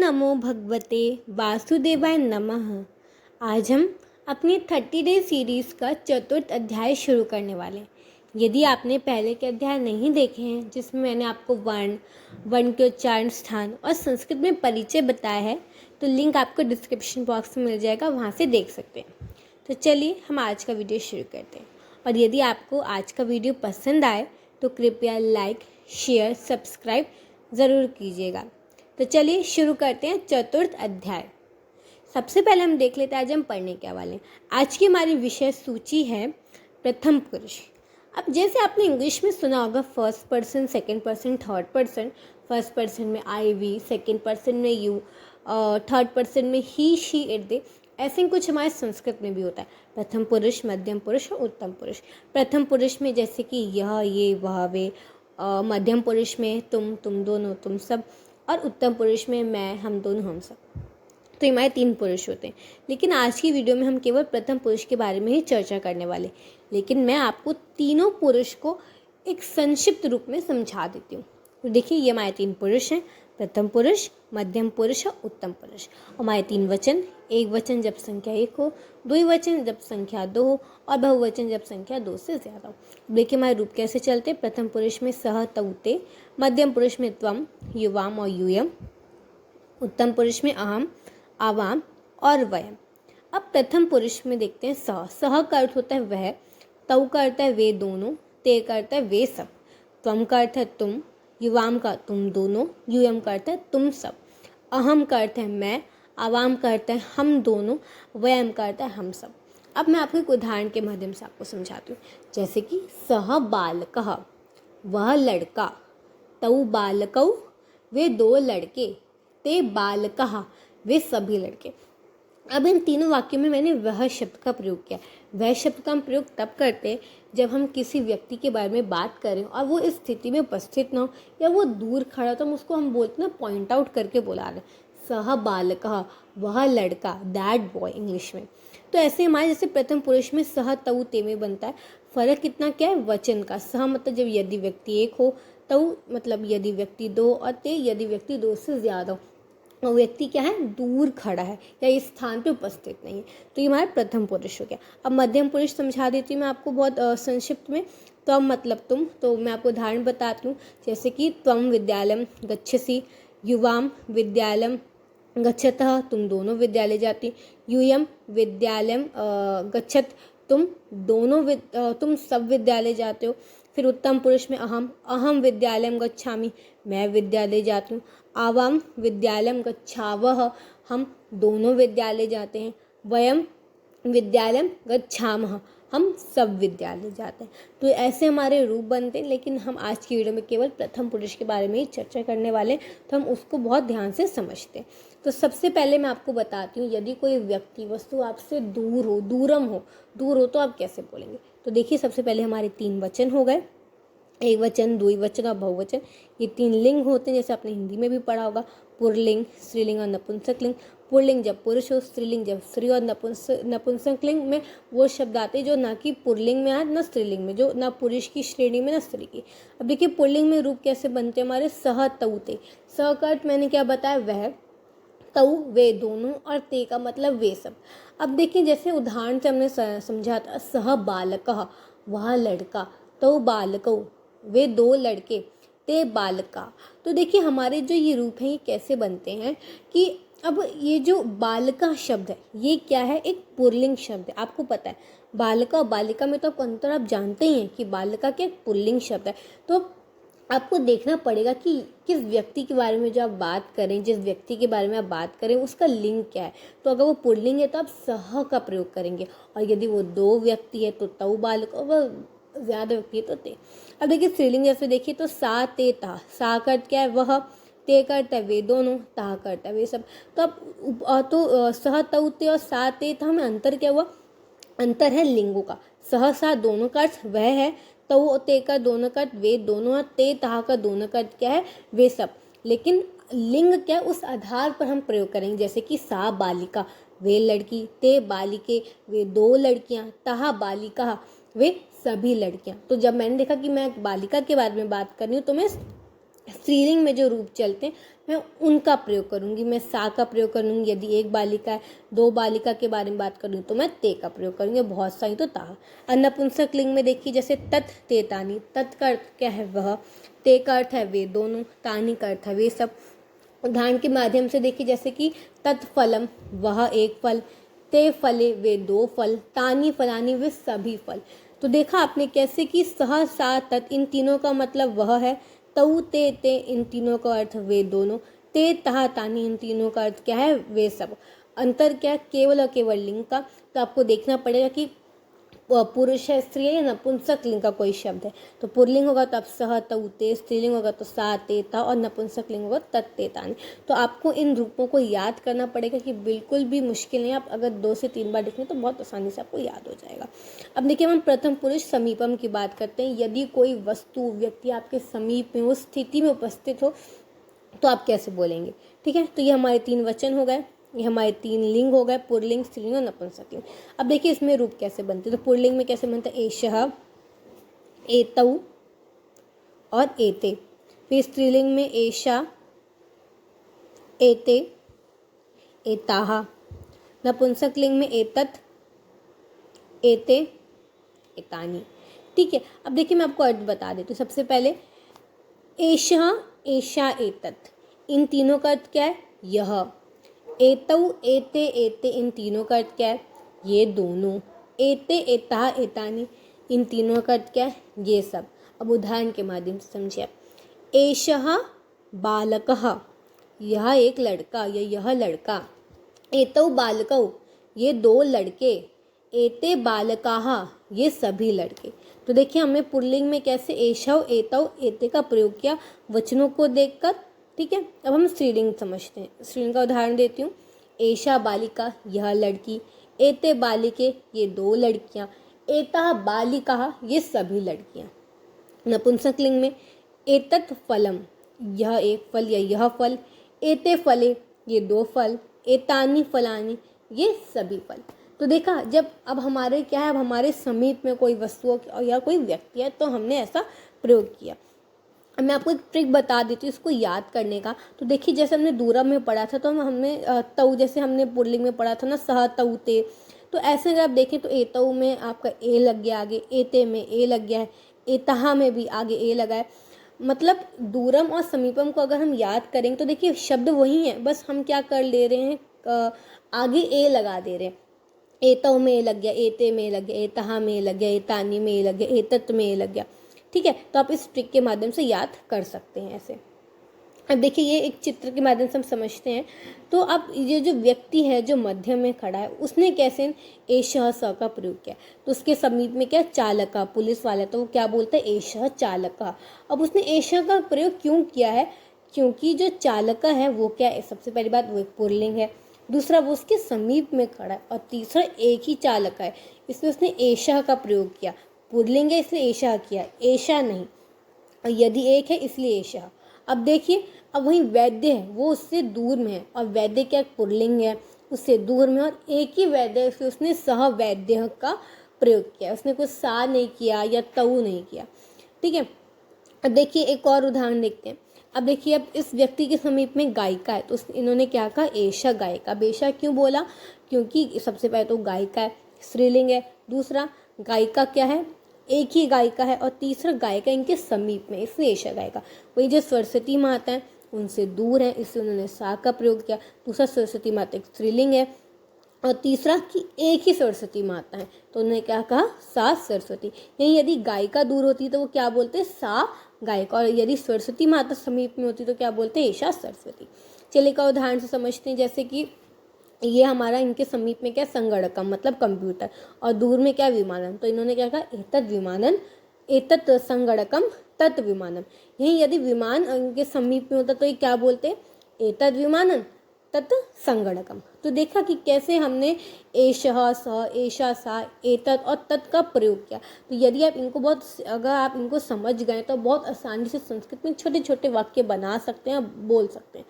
नमो भगवते वासुदेवाय नमः। आज हम अपनी 30 डे सीरीज़ का चतुर्थ अध्याय शुरू करने वाले हैं। यदि आपने पहले के अध्याय नहीं देखे हैं जिसमें मैंने आपको वर्ण के उच्चारण स्थान और संस्कृत में परिचय बताया है, तो लिंक आपको डिस्क्रिप्शन बॉक्स में मिल जाएगा, वहाँ से देख सकते हैं। तो चलिए हम आज का वीडियो शुरू करते हैं। और यदि आपको आज का वीडियो पसंद आए तो कृपया लाइक, शेयर, सब्सक्राइब ज़रूर कीजिएगा। तो चलिए शुरू करते हैं चतुर्थ अध्याय। सबसे पहले हम देख लेते हैं आज हम पढ़ने क्या वाले हैं। आज की हमारी विषय सूची है प्रथम पुरुष। अब जैसे आपने इंग्लिश में सुना होगा first person, second person, third person. First person में आई वी, सेकंड पर्सन में यू, थर्ड पर्सन में ही, शी, इट, दे। ऐसे ही कुछ हमारे संस्कृत में भी होता है, प्रथम पुरुष, मध्यम पुरुष और उत्तम पुरुष। प्रथम पुरुष में जैसे कि यह, ये, वह, वे। मध्यम पुरुष में तुम दोनों, तुम सब। और उत्तम पुरुष में मैं, हम दोनों, हम सब। तो हमारे 3 पुरुष होते हैं। लेकिन आज की वीडियो में हम केवल प्रथम पुरुष के बारे में ही चर्चा करने वाले। लेकिन मैं आपको तीनों पुरुष को एक संक्षिप्त रूप में समझा देती हूँ। तो देखिए, ये हमारे 3 पुरुष हैं, प्रथम पुरुष, मध्यम पुरुष और उत्तम पुरुष। हमारे 3 वचन, एक वचन जब संख्या 1 हो, द्विवचन जब संख्या 2 हो और बहुवचन जब संख्या 2 से ज़्यादा हो। देखिए हमारे रूप कैसे चलते। प्रथम पुरुष में सह, तौ, ते। मध्यम पुरुष में त्वम, युवाम और यूयम। उत्तम पुरुष में अहम, आवाम और वयम। अब प्रथम पुरुष में देखते हैं सह। सह का अर्थ होता है वह, तौ का अर्थ है वे दोनों, ते का अर्थ है वे सब, त्वम का अर्थ है तुम, युवाम का तुम दोनों, यूयम का अर्थ है तुम सब, अहम का अर्थ है मैं, आवाम का अर्थ है हम दोनों, वयम का अर्थ है हम सब। अब मैं आपको एक उदाहरण के माध्यम से आपको समझाती हूँ। जैसे कि सह बालकः, वह लड़का, तौ बालकौ, वे 2 लड़के, ते बालकः, वे सभी लड़के। अब इन तीनों वाक्यों में मैंने वह शब्द का प्रयोग किया। वह शब्द का हम प्रयोग तब करते हैं जब हम किसी व्यक्ति के बारे में बात करें और वो इस स्थिति में उपस्थित ना हो या वो दूर खड़ा हो, तो हम उसको बोलते ना पॉइंट आउट करके बुला रहे हैं। सह बालकः, वह लड़का, दैट बॉय इंग्लिश में। तो ऐसे हमारे जैसे प्रथम पुरुष में सह, तौ, ते में बनता है। फर्क कितना क्या है वचन का। सह मतलब जब यदि व्यक्ति 1 हो, तौ मतलब यदि व्यक्ति 2 और ते यदि व्यक्ति 2 से ज़्यादा हो। और व्यक्ति क्या है, दूर खड़ा है या इस स्थान पे उपस्थित नहीं है। तो ये हमारा प्रथम पुरुष हो गया। अब मध्यम पुरुष समझा देती हूँ मैं आपको बहुत संक्षिप्त में। त्वम मतलब तुम। तो मैं आपको उदाहरण बताती हूँ। जैसे कि त्वम विद्यालयम गच्छसि, युवाम विद्यालयम गच्छतः, तुम दोनों विद्यालय जाती, यूयम विद्यालयम गच्छत, तुम तुम सब विद्यालय जाते हो। फिर उत्तम पुरुष में अहम विद्यालयम गच्छामि, मैं विद्यालय जाती हूँ। आवाम विद्यालयम गच्छावः, हम दोनों विद्यालय जाते हैं। वयम विद्यालयम गच्छामः, हम सब विद्यालय जाते हैं। तो ऐसे हमारे रूप बनते हैं। लेकिन हम आज की वीडियो में केवल प्रथम पुरुष के बारे में ही चर्चा करने वाले हैं, तो हम उसको बहुत ध्यान से समझते हैं। तो सबसे पहले मैं आपको बताती हूँ, यदि कोई व्यक्ति वस्तु आपसे दूर हो, दूर हो तो आप कैसे बोलेंगे। तो देखिए, सबसे पहले हमारे 3 वचन हो गए, एक वचन, द्विवचन और बहुवचन। ये 3 लिंग होते हैं, जैसे आपने हिंदी में भी पढ़ा होगा, पुल्लिंग, स्त्रीलिंग और नपुंसकलिंग। पुल्लिंग जब पुरुष हो, स्त्रीलिंग जब स्त्री, और नपुंसकलिंग में वो शब्द आते हैं जो ना कि पुल्लिंग में आए ना स्त्रीलिंग में, जो ना पुरुष की श्रेणी में ना स्त्री की। अब देखिए पुल्लिंग में रूप कैसे बनते हैं हमारे, सह, तौ, ते। सह का अर्थ मैंने क्या बताया, वह, तौ वे दोनों, और ते का मतलब वे सब। अब देखिए जैसे उदाहरण से हमने समझा था, सह बालकः, वह लड़का, तौ बालकौ, वे 2 लड़के, ते बालका। तो देखिए हमारे जो ये रूप हैं ये कैसे बनते हैं कि अब ये जो बालका शब्द है ये क्या है, एक पुल्लिंग शब्द है। आपको पता है बालका और बालिका में तो अंतर आप जानते ही हैं कि बालिका क्या एक पुल्लिंग शब्द है। तो आपको देखना पड़ेगा कि किस व्यक्ति के बारे में जो आप बात करें, जिस व्यक्ति के बारे में आप बात करें उसका लिंग क्या है। तो अगर वो पुल्लिंग है तो आप सह का प्रयोग करेंगे, और यदि वो 2 व्यक्ति है तो तौ बालक, और वह ज़्यादा व्यक्ति है तो ते। अब देखिए स्त्रीलिंग जैसे देखिए तो सा, ते, ता। सा का अर्थ क्या है, वह, ते का अर्थ है वे दोनों, ता का अर्थ है वे सब। तो अब सह, तौ, ते और सा, ते, ता में अंतर क्या हुआ, अंतर है लिंगों का। सह, सा दोनों का अर्थ वह है, तौ और ते का दोनों का अर्थ वे दोनों, और ते, ता का दोनों का अर्थ क्या है, वे सब। लेकिन लिंग क्या उस आधार पर हम प्रयोग करेंगे। जैसे कि सा बालिका, वे लड़की, ते बालिके, वे 2 लड़कियां, तहा बालिका, वे सभी लड़कियां। तो जब मैंने देखा कि मैं बालिका के बारे में बात कर रही हूँ तो मैं स्त्रीलिंग में जो रूप चलते हैं मैं उनका प्रयोग करूँगी, मैं सा का प्रयोग करूँगी। यदि एक बालिका है, दो बालिका के बारे में बात करूँ तो मैं ते का प्रयोग करूँगी, बहुत सारी तो ता। अनपुंसक लिंग में देखिए जैसे तत् ते तानि, तत् का अर्थ क्या है वह, ते का अर्थ है वे दोनों, तानि का अर्थ है वे सब। उदाहरण के माध्यम से देखिए जैसे कि तत्फलम वह एक फल, ते फले वे दो फल, तानि फलानि वे सभी फल। तो देखा आपने कैसे कि सह सा तत् इन तीनों का मतलब वह है, तऊ ते इन तीनों का अर्थ वे दोनों, ते तहा तानि इन तीनों का अर्थ क्या है वे सब। अंतर क्या है, केवल और केवल लिंग का। तो आपको देखना पड़ेगा कि पुरुष है, स्त्री है या नपुंसक लिंग का कोई शब्द है। तो पुल्लिंग होगा तो आप सह तऊ ते, स्त्रीलिंग होगा तो सा ते ता, और नपुंसक लिंग होगा तत् ते तानि। तो आपको इन रूपों को याद करना पड़ेगा कि बिल्कुल भी मुश्किल नहीं। आप अगर 2 से 3 बार लिखें तो बहुत आसानी से आपको याद हो जाएगा। अब देखिए हम प्रथम पुरुष समीपम की बात करते हैं। यदि कोई वस्तु व्यक्ति आपके समीप में उस स्थिति में उपस्थित हो तो आप कैसे बोलेंगे, ठीक है। तो ये हमारे 3 वचन हो गए, ये हमारे 3 लिंग हो गए, पुल्लिंग, स्त्रीलिंग और नपुंसक लिंग। अब देखिए इसमें रूप कैसे बनते हैं। तो पुल्लिंग में कैसे बनता है, एषः, एतौ और एते। फिर स्त्रीलिंग में एषा, एते, एताः। नपुंसक लिंग में एतत्, एते, एतानि। ठीक है। अब देखिए मैं आपको अर्थ बता देती हूँ। सबसे पहले एषः, एषा, एतत्, इन तीनों का अर्थ क्या है, यह। एतौ, एते, एते, इन तीनों का अर्थ क्या है, ये दोनों। एते, एताः, एतानि, इन तीनों का अर्थ क्या है, ये सब। अब उदाहरण के माध्यम से समझिए आप। एषः बालकः, यह एक लड़का या यह लड़का। एतौ बालकौ, ये 2 लड़के। एते बालकाः, ये सभी लड़के। तो देखिए हमने पुल्लिंग में कैसे एषौ, एतौ, एते का प्रयोग किया वचनों को देखकर, ठीक है। अब हम स्त्रीलिंग समझते हैं। स्त्रीलिंग का उदाहरण देती हूँ। एषा बालिका, यह लड़की। एते बालिके, ये 2 लड़कियाँ। एताः बालिकाः, ये सभी लड़कियाँ। नपुंसक लिंग में एतत् फलम, यह एक फल या यह फल। एते फले, ये 2 फल। एतानि फलानि, ये सभी फल। तो देखा जब अब हमारे क्या है, अब हमारे समीप में कोई वस्तु या कोई व्यक्ति है तो हमने ऐसा प्रयोग किया। अब मैं आपको एक ट्रिक बता देती हूँ इसको याद करने का। तो देखिए जैसे हमने दूरम में पढ़ा था तो हमने तऊ, जैसे हमने पुल्लिंग में पढ़ा था ना सह तऊ ते, तो ऐसे अगर आप देखें तो एतऊ में आपका ए लग गया आगे, एते में ए लग गया है, एतहा में भी आगे ए लगा है। मतलब दूरम और समीपम को अगर हम याद करेंगे तो देखिए शब्द वही है, बस हम क्या कर ले रहे हैं, आगे ए लगा दे रहे हैं। एतौ में ए लग गया, एते में ए लग गया, एतहा में ए लग गया, एतानि में ए लग गया, एतत् में ए लग गया, ठीक है। तो आप इस ट्रिक के माध्यम से याद कर सकते हैं ऐसे। अब देखिए ये एक चित्र के माध्यम से हम समझते हैं। तो अब ये जो व्यक्ति है जो मध्य में खड़ा है उसने कैसे एषः स का प्रयोग किया। तो उसके समीप में क्या, चालका, पुलिस वाला, तो वो क्या बोलता है, एषः चालका। अब उसने एषः का प्रयोग क्यों किया है, क्योंकि जो चालका है वो क्या है, सबसे पहली बात वो एक पुल्लिंग है, दूसरा वो उसके समीप में खड़ा है, और तीसरा एक ही चालका है, इसलिए उसने एषः का प्रयोग किया। पुल्लिंग है इसलिए एषः किया, एषा नहीं, और यदि एक है इसलिए एषः। अब देखिए अब वही वैद्य है वो उससे दूर में है, और वैद्य क्या पुल्लिंग है, उससे दूर में, और एक ही वैद्य है इसलिए उसने सह वैद्य का प्रयोग किया, उसने कुछ सा नहीं किया या तऊ नहीं किया, ठीक है। अब देखिए एक और उदाहरण देखते हैं। अब देखिए अब इस व्यक्ति के समीप में गायिका है तो इन्होंने क्या कहा, एषा गायिका। बेशा क्यों बोला, क्योंकि सबसे पहले तो गायिका है, स्त्रीलिंग है, दूसरा गायिका क्या है, एक ही गायिका है, और तीसरा गायिका इनके समीप में, इसलिए एषा गायिका। वही जो सरस्वती माता है उनसे दूर है इसलिए उन्होंने सा का प्रयोग किया। दूसरा सरस्वती माता एक स्त्रीलिंग है, और तीसरा कि एक ही सरस्वती माता है तो उन्होंने क्या कहा, सा सरस्वती। यही यदि गायिका दूर होती तो वो क्या बोलते, सा गायिका, और यदि सरस्वती माता समीप में होती तो क्या बोलते, एषा सरस्वती। चलिए का उदाहरण से समझते हैं। जैसे कि ये हमारा इनके समीप में क्या, संगणकम मतलब कंप्यूटर, और दूर में क्या, विमानन, तो इन्होंने क्या कहा, एतत् विमानन, एतत् संगणकम, तत् विमानम। यही यदि विमान इनके समीप में होता तो ये क्या बोलते, एतत् विमानन, तत् संगणकम। तो देखा कि कैसे हमने एषः स, एषा सा, एतत् और तत् का प्रयोग किया। तो यदि आप इनको अगर आप इनको समझ गए तो बहुत आसानी से संस्कृत में छोटे छोटे वाक्य बना सकते हैं, बोल सकते हैं।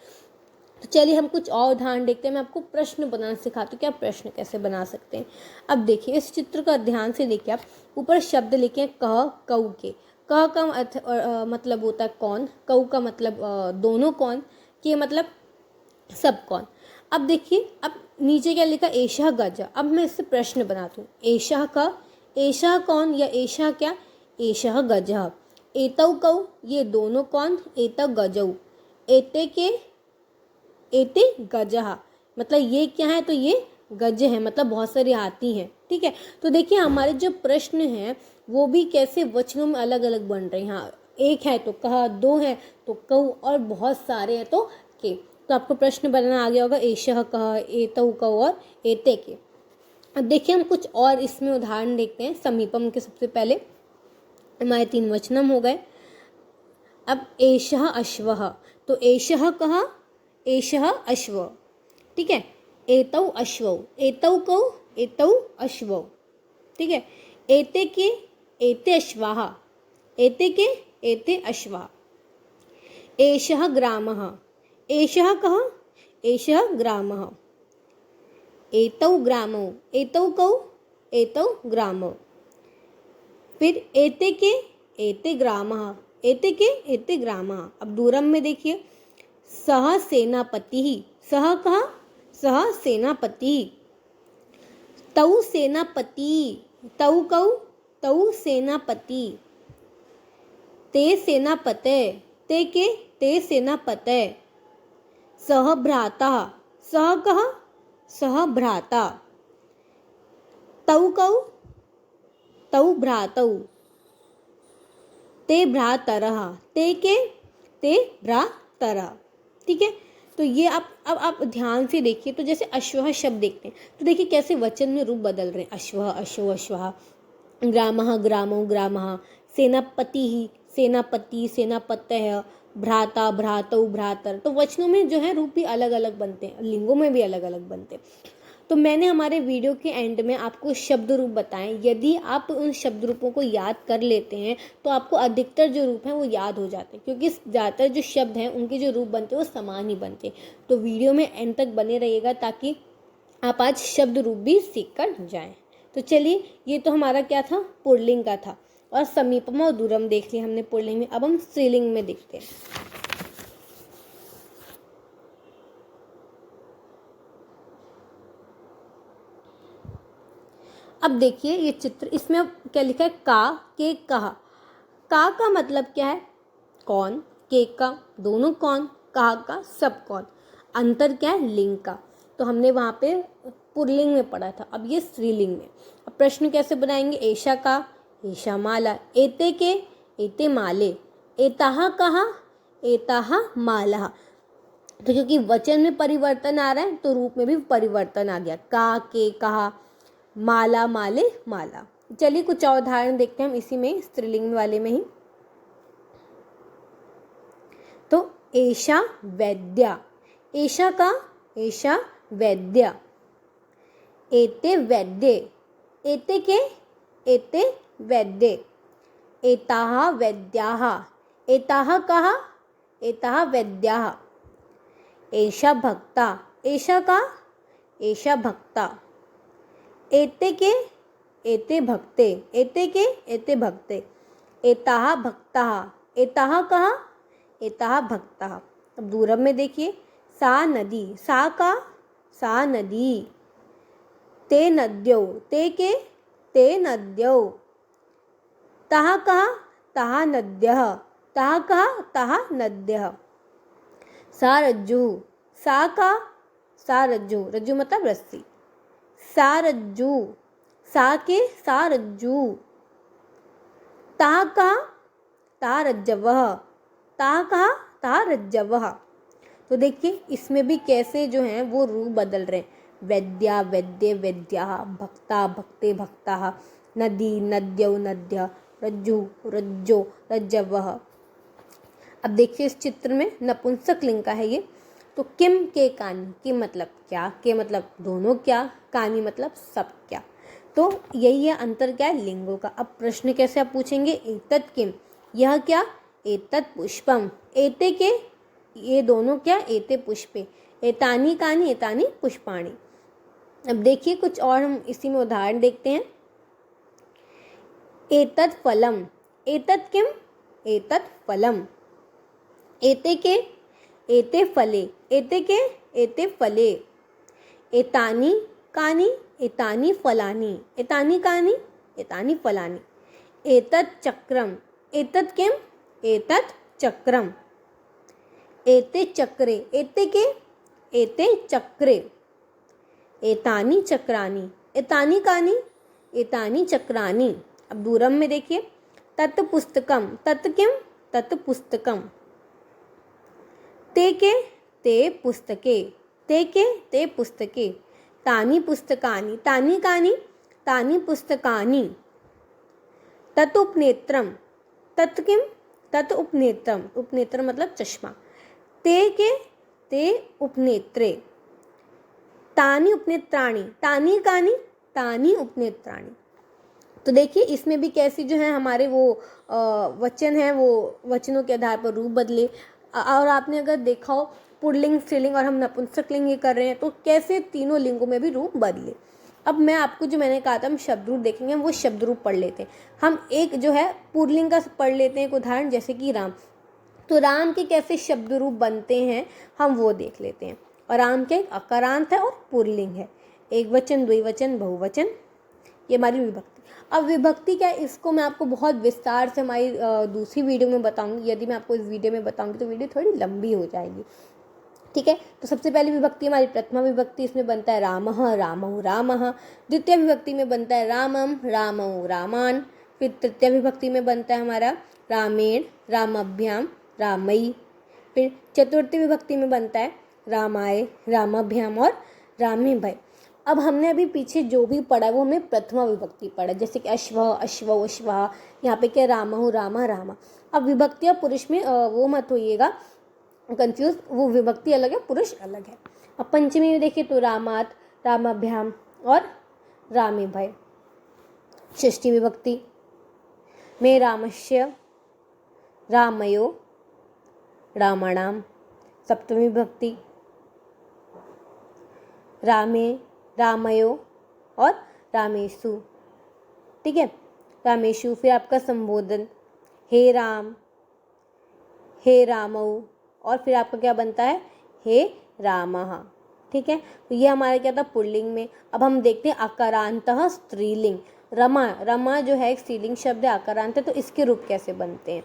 तो चलिए हम कुछ और उदाहरण देखते हैं। मैं आपको प्रश्न बनाना सिखाती हूँ कि आप प्रश्न कैसे बना सकते हैं। अब देखिए इस चित्र का ध्यान से देखिए, आप ऊपर शब्द लिखे कह, कऊ के। कह का मतलब होता है कौन, कऊ का मतलब दोनों कौन, के मतलब सब कौन। अब देखिए, अब नीचे क्या लिखा, एषः गजः। अब मैं इससे प्रश्न बनाती हूँ, एषः का, एषः कौन या एषः क्या, एषः गजः। एतौ कौ, ये दोनों कौन, एतौ गजौ। एते के, एते गजः, मतलब ये क्या है, तो ये गज है, मतलब बहुत सारे हाथी हैं। ठीक है, तो देखिए हमारे जो प्रश्न हैं वो भी कैसे वचनों में अलग अलग बन रहे हैं। हाँ, एक है तो कहा, दो है तो कौ, और बहुत सारे हैं तो के। तो आपको प्रश्न बनाना आ गया होगा, एषः कहा, एतौ कौ और एते के। अब देखिए हम कुछ और इसमें उदाहरण देखते हैं। समीपम के सबसे पहले हमारे 3 वचनम हो गए। अब एषः अश्वः, तो एषः कहा, एषः अश्व। ठीक है, एतौ अश्वौ, एतौ कौ, एतौ अश्वौ। ठीक है, एते के, एते अश्वाः, एते के, एते अश्वाः। एषः ग्रामः, एषः कः, एषः ग्रामः। एतौ ग्रामौ, एतौ कौ, एतौ ग्रामौ। फिर एते के, एते ग्रामः, एते के, एते ग्रामः। अब दूरम में देखिए, सः सेनापतिः, सः कः, सः सेनापतिः। तौ सेनापति, तौ कौ, तौ सेनापति। ते सेनापते, ते के, ते सेनापते। सः भ्राता, सः कः, सः भ्राता। तौ कौ, तौ भ्रातौ। ते भ्रातरः, ते के, ते भ्रातरः। ठीक है, तो ये अब आप ध्यान से देखिए। तो जैसे अश्वः शब्द देखते हैं तो देखिए कैसे वचन में रूप बदल रहे हैं। अश्वः, अश्वो, अश्वः। ग्रामः, ग्रामौ, ग्रामः। सेनापतिः, सेनापति, सेनापतयः। भ्राता, भ्रातौ, भ्रातर। तो वचनों में जो है रूप भी अलग अलग बनते हैं, लिंगों में भी अलग अलग बनते हैं। तो मैंने हमारे वीडियो के एंड में आपको शब्द रूप बताएं। यदि आप उन शब्द रूपों को याद कर लेते हैं तो आपको अधिकतर जो रूप हैं वो याद हो जाते हैं, क्योंकि ज़्यादातर जो शब्द हैं उनके जो रूप बनते हैं वो समान ही बनते हैं। तो वीडियो में एंड तक बने रहिएगा ताकि आप आज शब्द रूप भी सीख कर जाएँ। तो चलिए, ये तो हमारा क्या था, पुल्लिंग का था। और समीपम और दूरम देख लिया हमने पुल्लिंग में। अब हम स्त्रीलिंग में देखते हैं। अब देखिए ये चित्र, इसमें क्या लिखा है, का, के, कहा। का मतलब क्या है, कौन। के का दोनों कौन, कहा का सब कौन। अंतर क्या है, लिंग का। तो हमने वहाँ पे पुल्लिंग में पढ़ा था, अब ये स्त्रीलिंग में। अब प्रश्न कैसे बनाएंगे, एषा का, एषा माला। एते के, एते माले। एताहा कहा, एताहा माला। तो क्योंकि वचन में परिवर्तन आ रहा है तो रूप में भी परिवर्तन आ गया। का, के, कहा, माला, माले, माला। चलिए कुछ और उदाहरण देखते हैं हम इसी में, स्त्रीलिंग वाले में ही। तो एषा वैद्या, एषा का, एषा वैद्या। एते वैद्ये, एते के, एते वैद्ये। एताः वैद्याः, एताः कः, एताः वैद्याः। एषा भक्ता, एषा का, एषा भक्ता। एते के, एते भक्ते, एते के, एते भक्ते। एताः भक्ताः, एताः कः, एताः भक्ताः। अब दूरम में देखिए, सा नदी, सा का, सा नदी। ते नद्यौ, ते के, ते नद्यौ। तः कः, तः नद्यः, तः कः, तः नद्यः। सा रज्जुः, सा का, सा रज्जुः, रज्जु मतलब रस्सी। सा रज्जु, सा के, सा रज्जु। ता का, ता रज्जवः, ता का, ता रज्जवः। तो देखिए इसमें भी कैसे जो हैं वो रूप बदल रहे हैं। वैद्या, वैद्य, वैद्याः। भक्ता, भक्ते, भक्ताः। नदी, नद्यौ, नद्यः। रज्जु, रज्जो, रज्जवः। अब देखिए इस चित्र में नपुंसक लिंग का है ये। तो किम, के, कानी। किम मतलब क्या, के मतलब दोनों क्या, कानी मतलब सब क्या। तो यही है अंतर क्या है, लिंगों का। अब प्रश्न कैसे आप पूछेंगे, एतत् किम, यह क्या, एतत् पुष्पम। एते के, ये दोनों क्या, एते पुष्पे। एतानि कानि, एतानि पुष्पाणि। अब देखिए कुछ और हम इसी में उदाहरण देखते हैं। एतत् फलम, एतत् किम, एतत् फलम। एते के, एते फले, एते के, एते फले। एतानि कानि, एतानि फलानि, एतानि कानि, एतानि फलानि। एतत् चक्रम, एतत् किम, एतत् चक्रम। एते चक्रे, एते के, एते चक्रे। एतानि चक्रानि, एतानि कानि, एतानि चक्रानि। अब दूरम में देखिए, तत् पुस्तकम, तत् किम, तत् पुस्तकम। ते के, ते पुस्तके, ते के, ते पुस्तके। तानि पुस्तकानि, तानि कानि, तानि पुस्तकानि। तत् उपनेत्रम, तत् किम, तत् उपनेत्रम, उपनेत्रम मतलब चश्मा। ते के, ते उपनेत्रे। तानि उपनेत्राणि, तानि कानि, तानि उपनेत्राणि। तो देखिए इसमें भी कैसी जो है हमारे वो वचन है, वो वचनों के आधार पर रूप बदले। और आपने अगर देखा हो पुल्लिंग, स्त्रीलिंग और हम नपुंसकलिंग ये कर रहे हैं, तो कैसे तीनों लिंगों में भी रूप बदले। अब मैं आपको जो मैंने कहा था हम शब्द रूप देखेंगे, वो शब्द रूप पढ़ लेते हैं। हम एक जो है पुल्लिंग का पढ़ लेते हैं, एक उदाहरण जैसे कि राम। तो राम के कैसे शब्द रूप बनते हैं हम वो देख लेते हैं। और राम के एक अकारांत है और पुल्लिंग है, एक वचन, द्विवचन, बहुवचन, ये हमारी विभक्ति। अब विभक्ति क्या है, इसको मैं आपको बहुत विस्तार से हमारी दूसरी वीडियो में बताऊंगी। यदि मैं आपको इस वीडियो में बताऊंगी तो वीडियो थोड़ी लंबी हो जाएगी, ठीक है। तो सबसे पहली विभक्ति हमारी प्रथमा विभक्ति, इसमें बनता है रामः, रामौ, रामः। द्वितीय विभक्ति में बनता है रामम, रामौ, रामान। फिर तृतीय विभक्ति में बनता है हमारा रामेण, रामभ्याम, रामई। फिर चतुर्थी विभक्ति में बनता है रामाय, रामाभ्याम और रामे भय। अब हमने अभी पीछे जो भी पढ़ा वो हमने प्रथमा विभक्ति पढ़ा, जैसे कि अश्व, अश्वौ, अश्वः। यहाँ पे क्या रामहु, रामा, रामा। अब विभक्ति और पुरुष में वो मत होइएगा कंफ्यूज, वो विभक्ति अलग है, पुरुष अलग है। अब पंचमी में देखिए तो रामात, रामाभ्याम और रामे भय। षष्ठी विभक्ति में रामस्य, रामयो, रामाणाम। सप्तमी विभक्ति रामे, रामयो और रामेशु, ठीक है, रामेशु। फिर आपका संबोधन हे राम, हे रामौ, और फिर आपका क्या बनता है हे रामः, ठीक है। तो ये हमारा क्या था पुल्लिंग में। अब हम देखते हैं अकारांतः स्त्रीलिंग। रमा, रमा जो है एक स्त्रीलिंग शब्द है, अकारांत है, तो इसके रूप कैसे बनते हैं।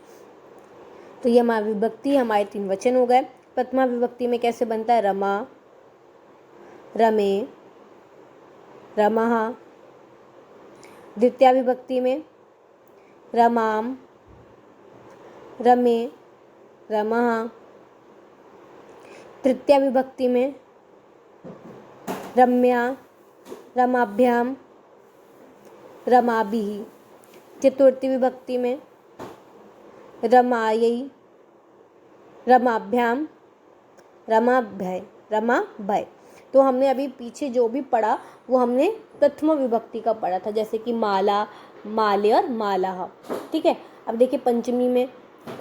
तो ये हमारी विभक्ति, हमारे तीन वचन हो गए। प्रथमा विभक्ति में कैसे बनता है रमा, रमे, रमः। द्वितीय विभक्ति में रमाम, रमे, रमः। तृतीय विभक्ति में रम्या, रमाभ्याम, रमाभिः। चतुर्थी विभक्ति में रमायै, रमाभ्याम, रमाभय, रमाभय। तो हमने अभी पीछे जो भी पढ़ा वो हमने प्रथम विभक्ति का पढ़ा था, जैसे कि माला, माले और मालाः, ठीक है। अब देखिए पंचमी में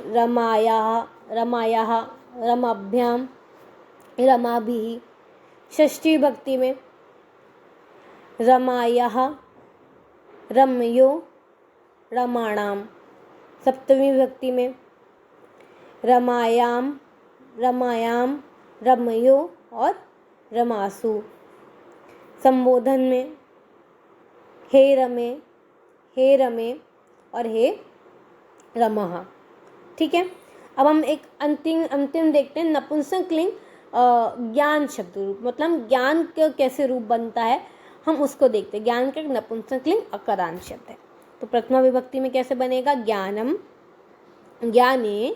रमायाः, रमायाः, रमाभ्याम, रमाभिः। षष्ठी विभक्ति में रमायाः, रमयो, रमाणाम। सप्तमी विभक्ति में रमायाम, रमायाम, रमयो और रमासु। संबोधन में हे रमे, हे रमे और हे रमः, ठीक है। अब हम एक अंतिम देखते हैं नपुंसकलिंग ज्ञान शब्द रूप, मतलब ज्ञान का कैसे रूप बनता है हम उसको देखते हैं। ज्ञान का नपुंसकलिंग अकारांत शब्द है। तो प्रथमा विभक्ति में कैसे बनेगा ज्ञानम, ज्ञाने,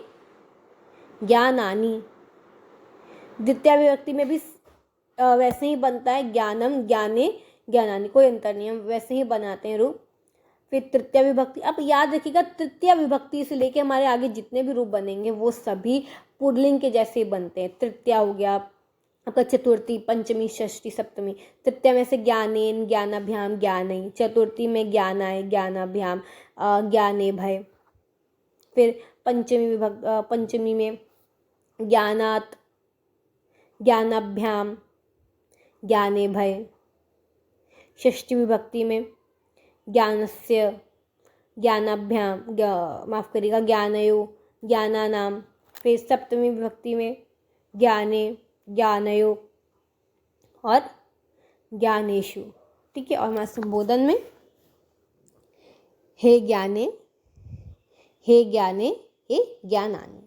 ज्ञानानि। द्वितीय विभक्ति में भी वैसे ही बनता है ज्ञानम, ज्ञाने, ज्ञानानि, कोई अंतर नहीं, हम वैसे ही बनाते हैं रूप। फिर तृतीय विभक्ति, अब याद रखिएगा तृतीय विभक्ति से लेके हमारे आगे जितने भी रूप बनेंगे वो सभी पुल्लिंग के जैसे ही बनते हैं। तृतीय हो गया आपका, चतुर्थी, पंचमी, षष्ठी, सप्तमी। तृतीय में से ज्ञानेन, ज्ञानाभ्याम, ज्ञानई। चतुर्थी में ज्ञानाय, ज्ञानाभ्याम, ज्ञाने भय। फिर पंचमी में ज्ञानात्, ज्ञानाभ्याम, ज्ञाने भय। षष्ठी विभक्ति में ज्ञानस्य, ज्ञानाभ्याम, माफ करिएगा ज्ञानयो, ज्ञानानाम। फिर सप्तमी विभक्ति में ज्ञाने, ज्ञानयो और ज्ञानेषु। ठीक है, और हमारे संबोधन में हे ज्ञाने, हे ज्ञाने, हे ज्ञानानि।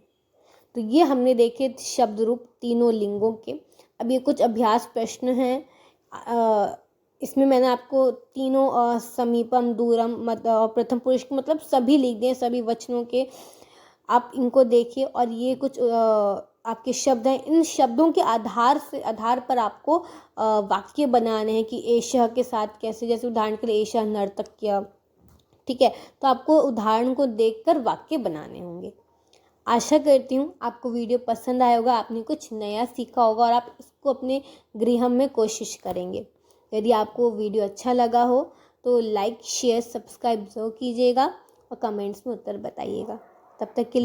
तो ये हमने देखे शब्द रूप तीनों लिंगों के। अब ये कुछ अभ्यास प्रश्न हैं। इसमें मैंने आपको तीनों समीपम, दूरम, प्रथम पुरुष मतलब सभी लिख दिए, सभी वचनों के। आप इनको देखिए और ये कुछ आपके शब्द हैं। इन शब्दों के आधार पर आपको वाक्य बनाने हैं कि एषः के साथ कैसे, जैसे उदाहरण के लिए एषः नर्तक्य। ठीक है, तो आपको उदाहरण को देखकर वाक्य बनाने होंगे। आशा करती हूँ आपको वीडियो पसंद आया होगा, आपने कुछ नया सीखा होगा और आप इसको अपने गृह में कोशिश करेंगे। यदि आपको वीडियो अच्छा लगा हो तो लाइक, शेयर, सब्सक्राइब जरूर कीजिएगा और कमेंट्स में उत्तर बताइएगा। तब तक के लिए